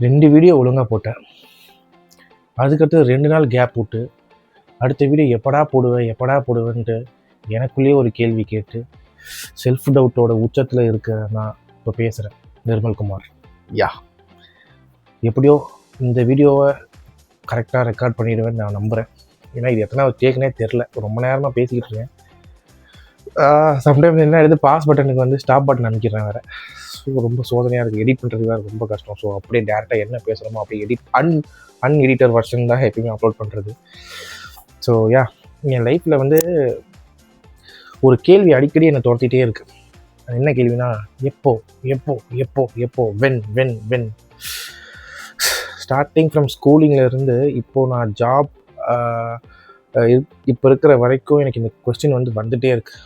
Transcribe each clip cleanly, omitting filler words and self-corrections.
2 video ஒழுங்காக போட்டேன். அதுக்கடுத்து 2 நாள் கேப் விட்டு அடுத்த வீடியோ எப்படா போடுவேன்ட்டு எனக்குள்ளேயே ஒரு கேள்வி கேட்டு செல்ஃப் டவுட்டோட உச்சத்தில் இருக்க நான் இப்போ பேசுகிறேன். நிர்மல்குமார். எப்படியோ இந்த வீடியோவை கரெக்டாக ரெக்கார்ட் பண்ணிடுவேன்னு நான் நம்புகிறேன். ஏன்னா இது எத்தனை கேட்குனே தெரில. ரொம்ப நேரமாக பேசிக்கிட்டு இருக்கேன். சம்டைம்ஸ் என்ன எடுத்து பாஸ் பட்டனுக்கு வந்து ஸ்டாப் பட்டன் அமைக்கிறேன் வேறு. ஸோ ரொம்ப சோதனையாக இருக்குது. எடிட் பண்ணுறது வேறு ரொம்ப கஷ்டம். ஸோ அப்படியே டேரெக்டாக என்ன பேசுகிறோமோ அப்படியே அன்எடிட்டர் வெர்ஷன் தான் எப்பயுமே அப்லோட் பண்ணுறது. ஸோ என் லைஃப்பில் வந்து ஒரு கேள்வி அடிக்கடி என்னை துரத்திட்டே இருக்குது. என்ன கேள்வினா எப்போ வென் ஸ்டார்டிங் ஃப்ரம் ஸ்கூலிங்கில் இப்போது நான் ஜாப் இப்போ இருக்கிற வரைக்கும் எனக்கு இந்த கொஸ்டின் வந்து வந்துகிட்டே இருக்குது.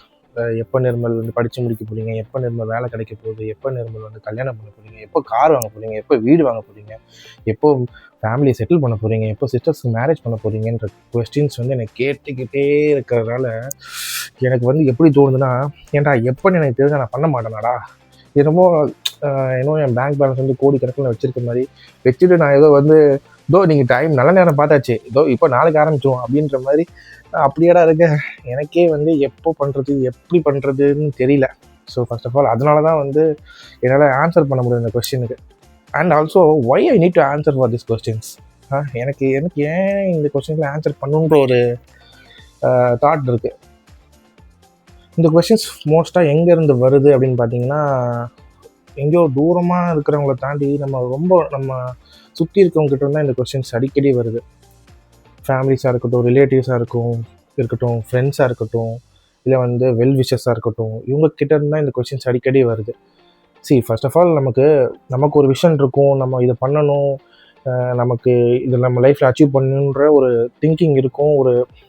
எப்போ நிர்மல் வந்து படித்து முடிக்க போகிறீங்க, எப்போ நிர்மல் வேலை கிடைக்க போகுது, எப்போ நிர்மல் வந்து கல்யாணம் பண்ண போகிறீங்க, எப்போ கார் வாங்க போகிறீங்க, எப்போ வீடு வாங்க போகிறீங்க, எப்போ ஃபேமிலியை செட்டில் பண்ண போகிறீங்க, எப்போ சிஸ்டர்ஸ்க்கு மேரேஜ் பண்ண போகிறீங்கன்ற கொஸ்டின்ஸ் வந்து எனக்கு கேட்டுக்கிட்டே இருக்கிறதுனால எனக்கு வந்து எப்படி தோணுதுன்னா, ஏன்டா எப்போன்னு எனக்கு தெரிஞ்சா நான் பண்ண மாட்டேனாடா. என்னமோ என் பேங்க் பேலன்ஸ் வந்து கோடி கணக்கில் வச்சுருக்க மாதிரி வச்சுட்டு நான் ஏதோ வந்து நீங்கள் டைம் நல்ல நேரம் பார்த்தாச்சு, இப்போ நாளைக்கு ஆரம்பிச்சிடுவோம் அப்படின்ற மாதிரி அப்படியேடா இருக்க. எனக்கே வந்து எப்போ பண்ணுறது எப்படி பண்ணுறதுன்னு தெரியல. ஸோ ஃபர்ஸ்ட் ஆஃப் ஆல் அதனால தான் வந்து என்னால் ஆன்சர் பண்ண முடியும் இந்த கொஸ்டினுக்கு. And also why I need to answer for this questions. எனக்கு ஏன் இந்த கொஸ்டினுக்கு ஆன்சர் பண்ணுன்ற ஒரு தாட் இருக்குது. இந்த கொஸ்டின்ஸ் மோஸ்ட்டாக எங்கேருந்து வருது அப்படின்னு பார்த்தீங்கன்னா, எங்கேயோ தூரமாக இருக்கிறவங்கள தாண்டி நம்ம சுற்றி இருக்கவங்ககிட்ட இருந்தால் இந்த கொஸ்டின்ஸ் அடிக்கடி வருது. ஃபேமிலிஸாக இருக்கட்டும், ரிலேட்டிவ்ஸாக இருக்கட்டும், ஃப்ரெண்ட்ஸாக இருக்கட்டும், இல்லை வந்து வெல் விஷஸாக இருக்கட்டும், இவங்கக்கிட்ட இருந்தால் இந்த கொஸ்டின்ஸ் அடிக்கடி வருது. ஃபர்ஸ்ட் ஆஃப் ஆல் நமக்கு ஒரு விஷன் இருக்கும், நம்ம இதை பண்ணணும், நமக்கு இதில் நம்ம லைஃப்பில் அச்சீவ் பண்ணணுன்ற ஒரு திங்கிங் இருக்கும்,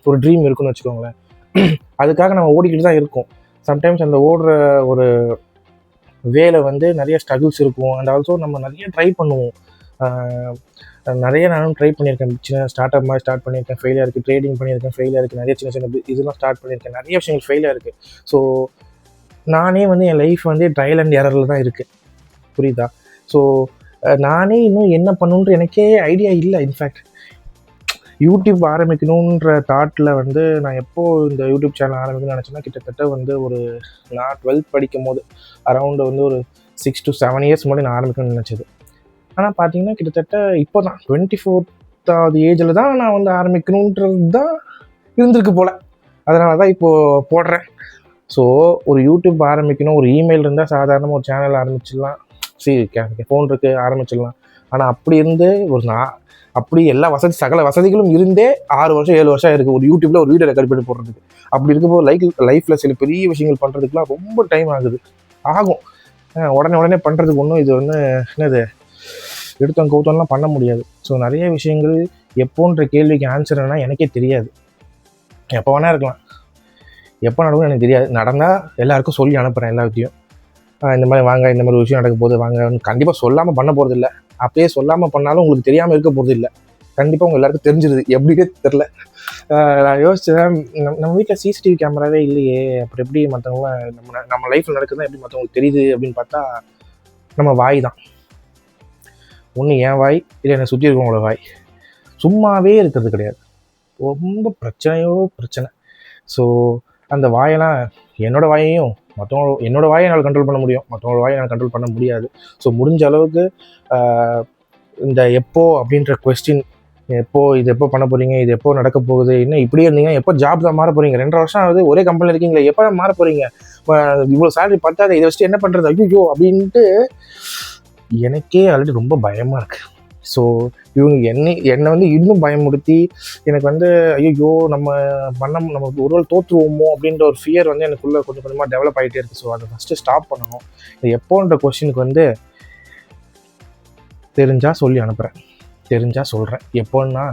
ஒரு ட்ரீம் இருக்குன்னு வச்சுக்கோங்களேன். அதுக்காக நம்ம ஓடிக்கிட்டு தான் இருக்கோம். சம்டைம்ஸ் அந்த ஓடுற ஒரு வேலை வந்து நிறைய ஸ்ட்ரகிள்ஸ் இருக்கும். அண்ட் ஆல்சோ நம்ம நிறைய ட்ரை பண்ணுவோம். நானும் ட்ரை பண்ணியிருக்கேன். சின்ன ஸ்டார்ட் அப் மாதிரி ஸ்டார்ட் பண்ணியிருக்கேன், ஃபெயிலாக இருக்குது. ட்ரேடிங் பண்ணியிருக்கேன், ஃபெயிலாக இருக்குது. நிறைய சின்ன இதெல்லாம் ஸ்டார்ட் பண்ணியிருக்கேன், நிறைய விஷயங்கள் ஃபெயிலாக இருக்குது. ஸோ நானே வந்து என் லைஃப் வந்து ட்ரையல் அண்ட் எரரில் தான் இருக்குது. புரியுதா? ஸோ நானே இன்னும் என்ன பண்ணணுன்ற எனக்கே ஐடியா இல்லை. இன்ஃபேக்ட் யூடியூப் ஆரம்பிக்கணுன்ற தாட்டில் வந்து நான் எப்போது இந்த யூடியூப் சேனல் ஆரம்பிக்கணும்னு நினச்சேன்னா, கிட்டத்தட்ட வந்து நான் 12th படிக்கும் போது அரௌண்டு வந்து ஒரு 6 to 7 இயர்ஸ் முன்னாடி நான் ஆரம்பிக்கணும்னு நினச்சது. ஆனால் பார்த்தீங்கன்னா கிட்டத்தட்ட இப்போ தான் 24th ஏஜில் தான் நான் வந்து ஆரம்பிக்கணுன்றது தான் இருந்திருக்கு போல். அதனால தான் இப்போது போடுறேன். ஸோ ஒரு யூடியூப் ஆரம்பிக்கணும், ஒரு இமெயில் இருந்தால் சாதாரணமாக ஒரு சேனல் ஆரம்பிச்சிடலாம். ஃபோன் இருக்குது, ஆரம்பிச்சிடலாம். ஆனால் அப்படி இருந்து அப்படி எல்லா சகல வசதிகளும் இருந்தே 6 வருஷம் 7 வருஷம் இருக்குது ஒரு யூடியூப்பில் ஒரு வீடியோ ரெக்கார்ட் பண்ணி போடுறதுக்கு. அப்படி இருக்கும்போது லைஃப்பில் சில பெரிய விஷயங்கள் பண்ணுறதுக்குலாம் ரொம்ப டைம் ஆகும். உடனே பண்ணுறதுக்கு ஒன்றும் இது வந்து என்னது எடுத்தோம் கவுத்தோம்லாம் பண்ண முடியாது. ஸோ நிறைய விஷயங்கள் எப்போன்ற கேள்விக்கு ஆன்சர் என்ன எனக்கே தெரியாது. எப்போ வேணா இருக்கலாம், எப்போ நடக்கும் எனக்கு தெரியாது. நடந்தால் எல்லாருக்கும் சொல்லி அனுப்புகிறேன் எல்லாத்தையும். இந்த மாதிரி வாங்க, இந்த மாதிரி விஷயம் நடக்க போது வாங்க. கண்டிப்பாக சொல்லாமல் பண்ண போகிறது இல்லை. அப்படியே சொல்லாமல் பண்ணாலும் உங்களுக்கு தெரியாமல் இருக்க போகிறது இல்லை. கண்டிப்பாக உங்கள் எல்லாருக்கும் தெரிஞ்சிருது. எப்படியே தெரில. நான் யோசிச்சேன், நம்ம வீட்டில் சிசிடிவி கேமராவே இல்லையே, அப்புறம் எப்படி மற்றவங்களாம் நம்ம லைஃப்பில் நடக்குதுன்னா எப்படி மற்றவங்களுக்கு தெரியுது அப்படின்னு பார்த்தா நம்ம வாய் தான். ஒன்று என் வாய், இல்லை என்னை சுற்றி இருக்கவங்களோட வாய். சும்மாவே இருக்கிறது கிடையாது, ரொம்ப பிரச்சனை. ஸோ அந்த வாயெல்லாம் என்னோடய வாயையும் என்னோடய வாயை என்னால் கண்ட்ரோல் பண்ண முடியும், மற்றவங்களோட வாயை என்னால் கண்ட்ரோல் பண்ண முடியாது. ஸோ முடிஞ்ச அளவுக்கு இந்த எப்போ அப்படின்ற கொஸ்டின், இது எப்போ பண்ண போகிறீங்க, இது எப்போ நடக்க போகுது, இன்னும் இப்படியே இருந்தீங்கன்னா எப்போ ஜாப் தான் மாற போகிறீங்க, 2 வருஷம் ஆகுது ஒரே கம்பெனியில் இருக்கீங்களா, எப்போ மாற போகிறீங்க, இவ்வளோ சேலரி பத்தாது, இதை வச்சுட்டு என்ன பண்ணுறது, ஐயோ அப்படின்ட்டு எனக்கே ஆல்ரெடி ரொம்ப பயமாக இருக்குது. ஸோ இவங்க என்னை வந்து இன்னும் பயமுறுத்தி எனக்கு வந்து ஐயோ நம்ம ஒருவேளை தோற்றுவோமோ அப்படின்ற ஒரு ஃபியர் வந்து எனக்குள்ளே கொஞ்சம் கொஞ்சமாக டெவலப் ஆகிட்டே இருக்குது. ஸோ அதை ஃபஸ்ட்டு ஸ்டாப் பண்ணணும். இந்த எப்போன்ற கொஸ்டினுக்கு வந்து தெரிஞ்சால் சொல்லி அனுப்புகிறேன், தெரிஞ்சால் சொல்கிறேன். எப்போன்னா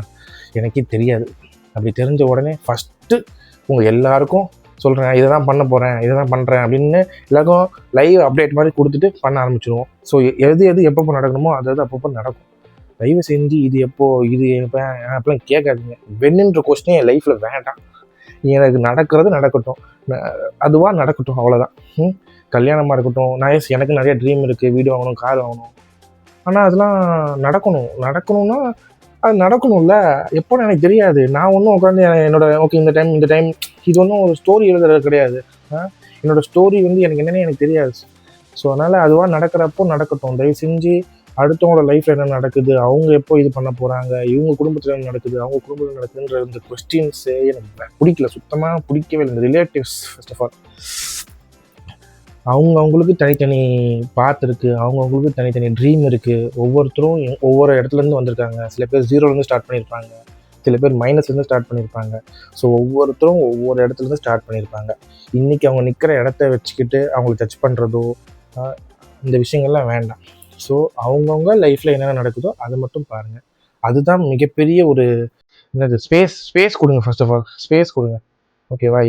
எனக்கே தெரியாது. அப்படி தெரிஞ்ச உடனே ஃபஸ்ட்டு உங்கள் எல்லாருக்கும் சொல்கிறேன், இதை தான் பண்ண போகிறேன், இதை தான் பண்ணுறேன் அப்படின்னு எல்லாருக்கும் லைவ் அப்டேட் மாதிரி கொடுத்துட்டு பண்ண ஆரம்பிச்சிடுவோம். ஸோ எது எப்பப்போ நடக்கணுமோ அது அப்பப்போ நடக்கும். தயவு செஞ்சு இது எப்போ அப்பெல்லாம் கேட்காதீங்க. வென்னுன்ற கொஸ்டினே என் லைஃப்பில் வேண்டாம். எனக்கு நடக்கிறது நடக்கட்டும், அதுவாக நடக்கட்டும், அவ்வளோதான். கல்யாணமாக இருக்கட்டும், எனக்கு நிறைய ட்ரீம் இருக்குது, வீடு வாங்கணும், கார் வாங்கணும். ஆனால் அதெல்லாம் நடக்கணும்னா அது நடக்கணும்ல. எப்போன்னு எனக்கு தெரியாது. நான் ஒன்றும் உட்காந்து என்னோட ஓகே இந்த டைம் இது ஒன்றும் ஒரு ஸ்டோரி எழுதுறது கிடையாது. என்னோட ஸ்டோரி வந்து எனக்கு என்னன்னே எனக்கு தெரியாது. ஸோ அதனால் அதுவாக நடக்கிறப்போ நடக்கட்டும். தயவு செஞ்சு அடுத்தவங்களோட லைஃப்பில் என்ன நடக்குது, அவங்க எப்போ இது பண்ண போகிறாங்க, இவங்க குடும்பத்தில் என்ன நடக்குது, அவங்க குடும்பத்தில் நடக்குதுன்ற இந்த கொஸ்டின்ஸே எனக்கு பிடிக்கல, சுத்தமாக பிடிக்கவே இல்லை. இந்த ரிலேட்டிவ்ஸ் ஃபர்ஸ்ட் ஆஃப் ஆல் அவங்களுக்கு தனித்தனி பாத் இருக்குது, அவங்களுக்கு தனித்தனி ட்ரீம் இருக்குது. ஒவ்வொருத்தரும் ஒவ்வொரு இடத்துலேருந்து வந்திருக்காங்க. சில பேர் ஜீரோலேருந்து ஸ்டார்ட் பண்ணியிருப்பாங்க, சில பேர் மைனஸ்லேருந்து ஸ்டார்ட் பண்ணியிருப்பாங்க. ஸோ ஒவ்வொருத்தரும் ஒவ்வொரு இடத்துலேருந்து ஸ்டார்ட் பண்ணியிருப்பாங்க. இன்றைக்கி அவங்க நிற்கிற இடத்த வச்சுக்கிட்டு அவங்களுக்கு டச் பண்ணுறதோ இந்த விஷயங்கள்லாம் வேண்டாம். ஸோ அவங்கவுங்க லைஃப்பில் என்னென்ன நடக்குதோ அதை மட்டும் பாருங்கள். அதுதான் மிகப்பெரிய ஒரு என்னது ஸ்பேஸ் கொடுங்க. ஃபர்ஸ்ட் ஆஃப் ஆல் ஸ்பேஸ் கொடுங்க, ஓகேவா?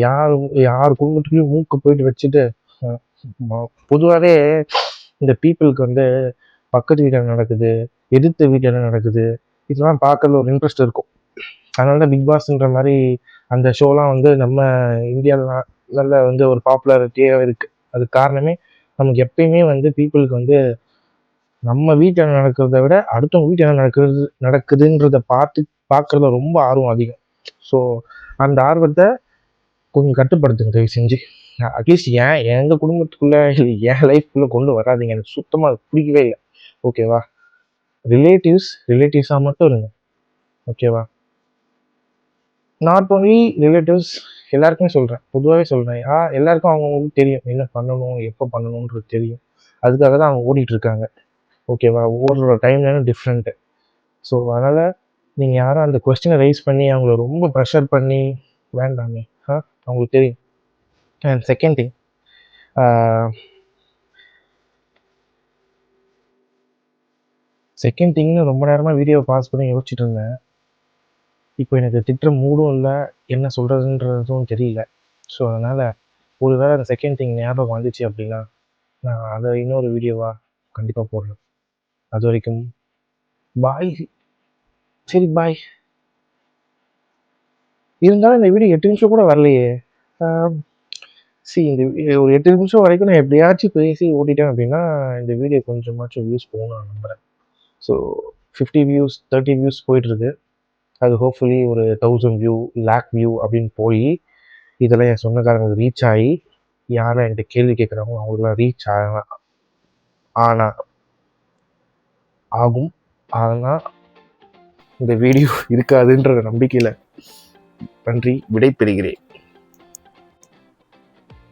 யார் குடும்பத்துலேயும் மூக்கு போயிட்டு வச்சுட்டு பொதுவாகவே இந்த பீப்புளுக்கு வந்து பக்கத்து வீட்டில் நடக்குது, எதிர்த்த வீட்டில் நடக்குது, இதெல்லாம் பார்க்கறது ஒரு இன்ட்ரெஸ்ட் இருக்கும். அதனால தான் பிக் பாஸ்ன்ற மாதிரி அந்த ஷோலாம் வந்து நம்ம இந்தியாவில் நல்ல வந்து ஒரு பாப்புலாரிட்டியாக இருக்குது. அதுக்கு காரணமே நமக்கு எப்பயுமே வந்து பீப்புளுக்கு வந்து நம்ம வீட்டில் நடக்கிறத விட அடுத்தவங்க வீட்டில் என்ன நடக்குதுன்றத பார்க்குறத ரொம்ப ஆர்வம் அதிகம். ஸோ அந்த ஆர்வத்தை கொஞ்சம் கட்டுப்படுத்துங்க தயவு செஞ்சு. அட்லீஸ்ட் எங்கள் குடும்பத்துக்குள்ளே இல்லை என் லைஃப்குள்ளே கொண்டு வராதிங்க. எனக்கு சுத்தமாக பிடிக்கவே இல்லை, ஓகேவா? ரிலேட்டிவ்ஸாக மட்டும் இருங்க, ஓகேவா? நாட் ஒன்லி ரிலேட்டிவ்ஸ், எல்லாருக்குமே சொல்கிறேன், பொதுவாகவே சொல்கிறேன். எல்லாருக்கும் அவங்களுக்கு தெரியும் என்ன பண்ணணும், எப்போ பண்ணணுன்றது தெரியும். அதுக்காக தான் அவங்க ஓடிட்டுருக்காங்க, ஓகேவா? ஒவ்வொரு டைம்லேயும் டிஃப்ரெண்ட்டு. ஸோ அதனால் நீங்கள் யாரும் அந்த கொஸ்டினை ரைஸ் பண்ணி அவங்கள ரொம்ப ப்ரெஷர் பண்ணி வேண்டாமே. அவங்களுக்கு தெரியும். அண்ட் செகண்ட் திங், ரொம்ப நேரமாக வீடியோவை பாஸ் பண்ணி யோசிச்சுட்டு இருந்தேன். இப்போ எனக்கு திட்டுற மூடும் இல்லை, என்ன சொல்கிறதுன்றதும் தெரியல. ஸோ அதனால் ஒரு வேளை அந்த செகண்ட் திங் ஞாபகம் வந்துச்சு அப்படின்னா நான் அதை இன்னொரு வீடியோவாக கண்டிப்பாக போடுறேன். அது வரைக்கும் பாய். சரி பாய். இருந்தாலும் இந்த வீடியோ 8 நிமிஷம் கூட வரலையே. இந்த ஒரு 8 நிமிஷம் வரைக்கும் நான் எப்படியாச்சும் பேசி ஓட்டிட்டேன் அப்படின்னா இந்த வீடியோ கொஞ்சமாச்சும் வியூஸ் போகணும் நான் நம்புகிறேன். ஸோ 50 வியூஸ் 30 வியூஸ் போயிட்டுருக்கு. அது ஹோப்ஃபுல்லி ஒரு 1000 வியூ, லேக் வியூ அப்படின்னு போய் இதெல்லாம் என் சொந்தக்காரங்களுக்கு ரீச் ஆகி யாரும் என்கிட்ட கேள்வி கேட்குறாங்களோ அவங்களுக்குலாம் ரீச் ஆகும். ஆனால் இந்த வீடியோ இருக்காதுன்ற நம்பிக்கையில் நன்றி, விடை பெறுகிறேன்.